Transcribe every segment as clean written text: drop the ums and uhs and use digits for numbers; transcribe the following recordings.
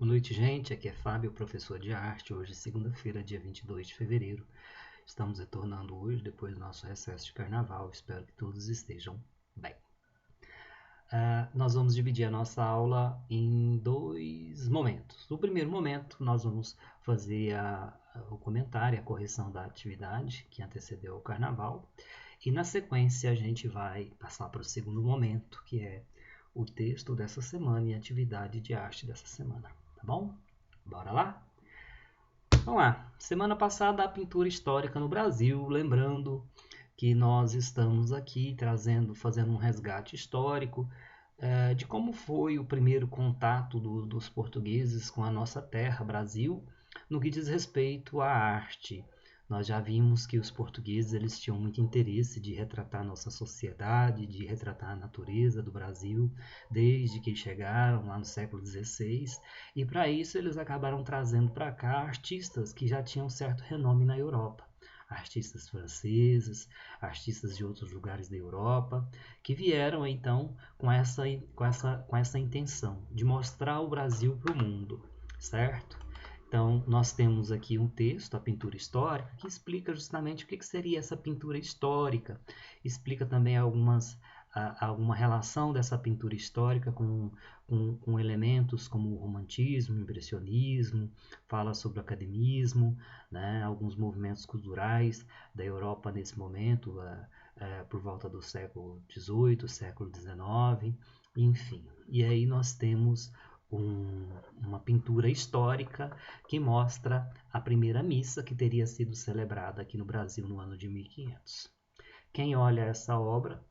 Boa noite, gente. Aqui é Fábio, professor de arte. Hoje, segunda-feira, dia 22 de fevereiro. Estamos retornando hoje, depois do nosso recesso de carnaval. Espero que todos estejam bem. Nós vamos dividir a nossa aula em dois momentos. No primeiro momento, nós vamos fazer o comentário, a correção da atividade que antecedeu o carnaval. E, na sequência, a gente vai passar para o segundo momento, que é o texto dessa semana e a atividade de arte dessa semana. Tá bom? Bora lá? Vamos lá. Semana passada, a pintura histórica no Brasil, lembrando que nós estamos aqui fazendo um resgate histórico de como foi o primeiro contato dos portugueses com a nossa terra, Brasil, no que diz respeito à arte. Nós já vimos que os portugueses eles tinham muito interesse de retratar nossa sociedade, de retratar a natureza do Brasil, desde que chegaram lá no século XVI, e para isso eles acabaram trazendo para cá artistas que já tinham certo renome na Europa. Artistas franceses, artistas de outros lugares da Europa, que vieram então com essa intenção de mostrar o Brasil para o mundo, certo? Então, nós temos aqui um texto, a pintura histórica, que explica justamente o que seria essa pintura histórica. Explica também alguma relação dessa pintura histórica com elementos como o romantismo, o impressionismo, fala sobre o academismo, né, alguns movimentos culturais da Europa nesse momento, por volta do século XVIII, século XIX, enfim. E aí nós temos uma pintura histórica que mostra a primeira missa que teria sido celebrada aqui no Brasil no ano de 1500. Quem olha essa obra,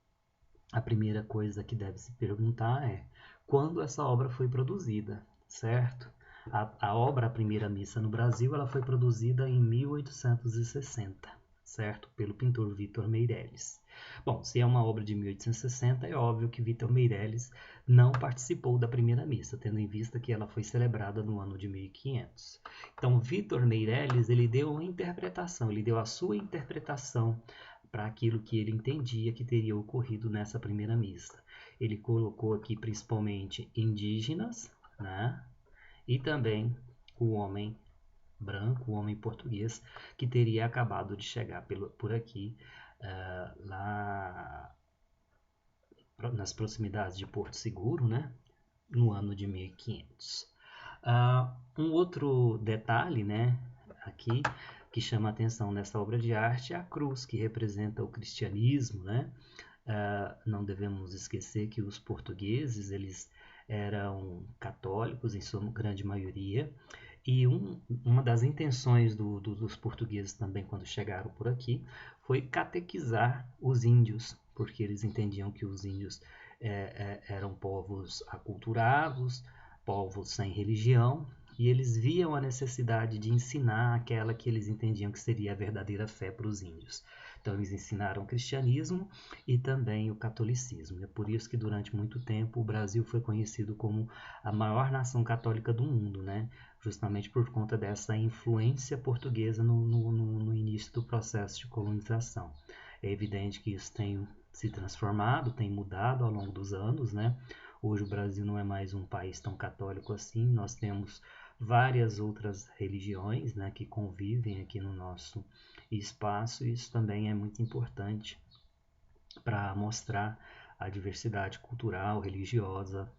a primeira coisa que deve se perguntar é quando essa obra foi produzida, certo? A obra A Primeira Missa no Brasil ela foi produzida em 1860, certo? Pelo pintor Vitor Meirelles. Bom, se é uma obra de 1860, é óbvio que Vitor Meirelles não participou da primeira missa, tendo em vista que ela foi celebrada no ano de 1500. Então, Vitor Meirelles, ele deu uma interpretação, ele deu a sua interpretação para aquilo que ele entendia que teria ocorrido nessa primeira missa. Ele colocou aqui principalmente indígenas, né? E também o homem branco, o homem português, que teria acabado de chegar por aqui, lá nas proximidades de Porto Seguro, né? No ano de 1500. Um outro detalhe, né? Aqui que chama a atenção nessa obra de arte é a cruz, que representa o cristianismo, né? Não devemos esquecer que os portugueses eles eram católicos em sua grande maioria, e uma das intenções dos portugueses também quando chegaram por aqui foi catequizar os índios, porque eles entendiam que os índios eram povos aculturados, povos sem religião, e eles viam a necessidade de ensinar aquela que eles entendiam que seria a verdadeira fé para os índios. Então eles ensinaram o cristianismo e também o catolicismo. É por isso que durante muito tempo o Brasil foi conhecido como a maior nação católica do mundo, né? Justamente por conta dessa influência portuguesa no início do processo de colonização. É evidente que isso tem se transformado, tem mudado ao longo dos anos, né? Hoje o Brasil não é mais um país tão católico assim, nós temos várias outras religiões, né, que convivem aqui no nosso espaço, e isso também é muito importante para mostrar a diversidade cultural, religiosa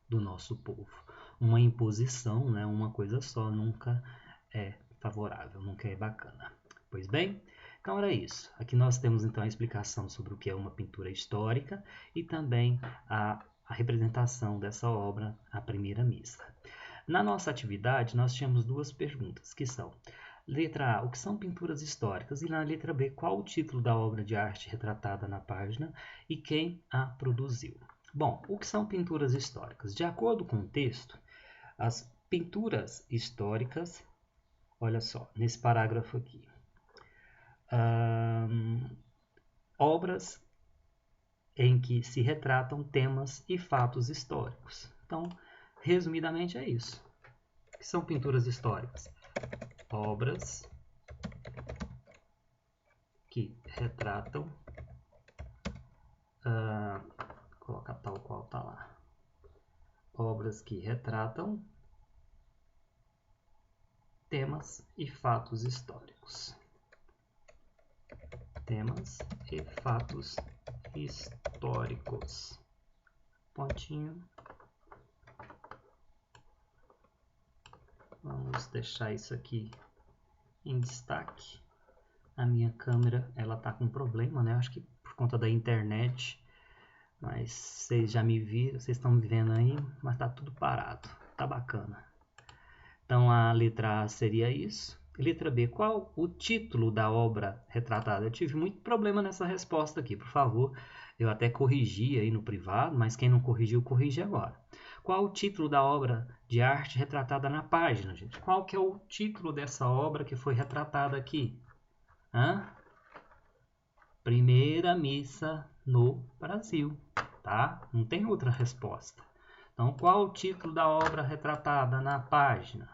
do nosso povo. Uma imposição, né, uma coisa só, nunca é favorável, nunca é bacana. Pois bem, então era isso. Aqui nós temos então a explicação sobre o que é uma pintura histórica e também a representação dessa obra, A Primeira Missa. Na nossa atividade, nós tínhamos duas perguntas, que são: letra A, o que são pinturas históricas? E na letra B, qual o título da obra de arte retratada na página e quem a produziu? Bom, o que são pinturas históricas? De acordo com o texto, as pinturas históricas, olha só, nesse parágrafo aqui, obras em que se retratam temas e fatos históricos. Então, resumidamente é isso. O que são pinturas históricas? Obras que retratam, colocar tal qual está lá, obras que retratam temas e fatos históricos. Temas e fatos históricos. Pontinho. Vamos deixar isso aqui em destaque. A minha câmera, ela tá com problema, né? Acho que por conta da internet. Mas vocês já me viram, vocês estão me vendo aí, mas tá tudo parado. Tá bacana. Então a letra A seria isso. Letra B, qual o título da obra retratada? Eu tive muito problema nessa resposta aqui, por favor. Eu até corrigi aí no privado, mas quem não corrigiu, corrige agora. Qual o título da obra de arte retratada na página, gente? Qual que é o título dessa obra que foi retratada aqui? Primeira missa no Brasil, tá? Não tem outra resposta. Então, qual o título da obra retratada na página?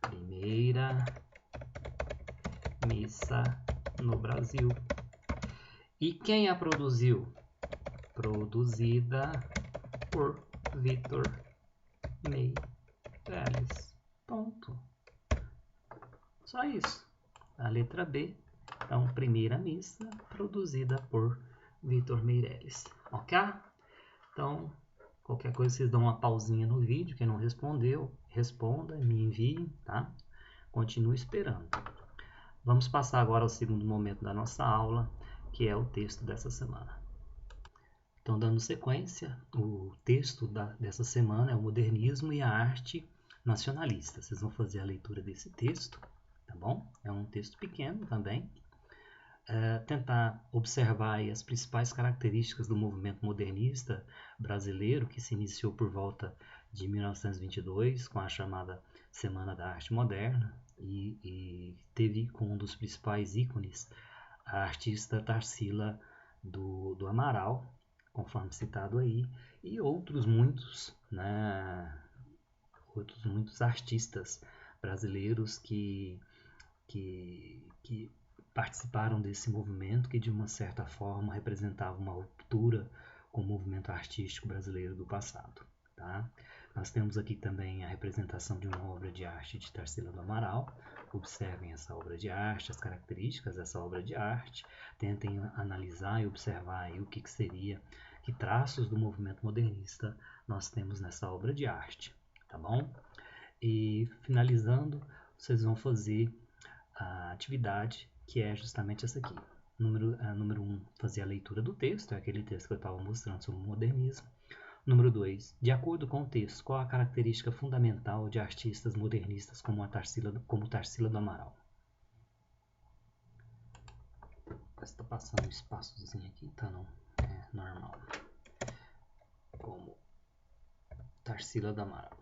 Primeira missa no Brasil. E quem a produziu? Produzida por Vitor Meirelles. Ponto. Só isso. A letra B. Então, primeira missa produzida por Vitor Meirelles. Ok? Então, qualquer coisa vocês dão uma pausinha no vídeo. Quem não respondeu, responda, me envie, tá? Continue esperando. Vamos passar agora ao segundo momento da nossa aula, que é o texto dessa semana. Então, dando sequência, o texto dessa semana é o modernismo e a arte nacionalista. Vocês vão fazer a leitura desse texto, tá bom? É um texto pequeno também. Tentar observar as principais características do movimento modernista brasileiro, que se iniciou por volta de 1922, com a chamada Semana da Arte Moderna, e teve como um dos principais ícones a artista Tarsila do Amaral, conforme citado aí, e outros muitos, né, outros muitos artistas brasileiros que participaram desse movimento, que de uma certa forma representava uma ruptura com o movimento artístico brasileiro do passado. Tá? Nós temos aqui também a representação de uma obra de arte de Tarsila do Amaral. Observem essa obra de arte, as características dessa obra de arte, tentem analisar e observar aí o que seria, que traços do movimento modernista nós temos nessa obra de arte, tá bom? E finalizando, vocês vão fazer a atividade, que é justamente essa aqui. Número 1, fazer a leitura do texto, é aquele texto que eu estava mostrando sobre o modernismo. Número 2, de acordo com o texto, qual a característica fundamental de artistas modernistas como Tarsila do Amaral? Está passando um espaçozinho aqui, tá não? É normal. Como Tarsila do Amaral.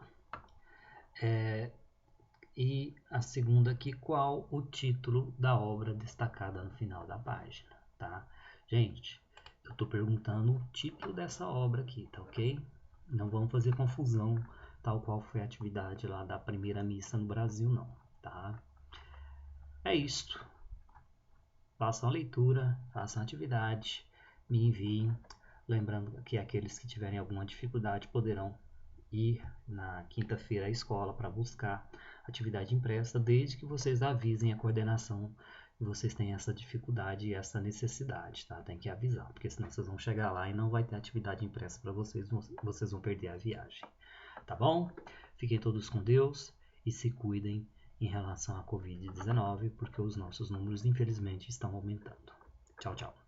E a segunda aqui, qual o título da obra destacada no final da página, tá? Gente, eu estou perguntando o título dessa obra aqui, tá ok? Não vamos fazer confusão, tal qual foi a atividade lá da primeira missa no Brasil, não, tá? É isto. Façam a leitura, façam a atividade, me enviem. Lembrando que aqueles que tiverem alguma dificuldade poderão ir na quinta-feira à escola para buscar atividade impressa, desde que vocês avisem a coordenação que vocês têm essa dificuldade e essa necessidade, tá? Tem que avisar, porque senão vocês vão chegar lá e não vai ter atividade impressa para vocês, vocês vão perder a viagem, tá bom? Fiquem todos com Deus e se cuidem em relação à Covid-19, porque os nossos números, infelizmente, estão aumentando. Tchau, tchau.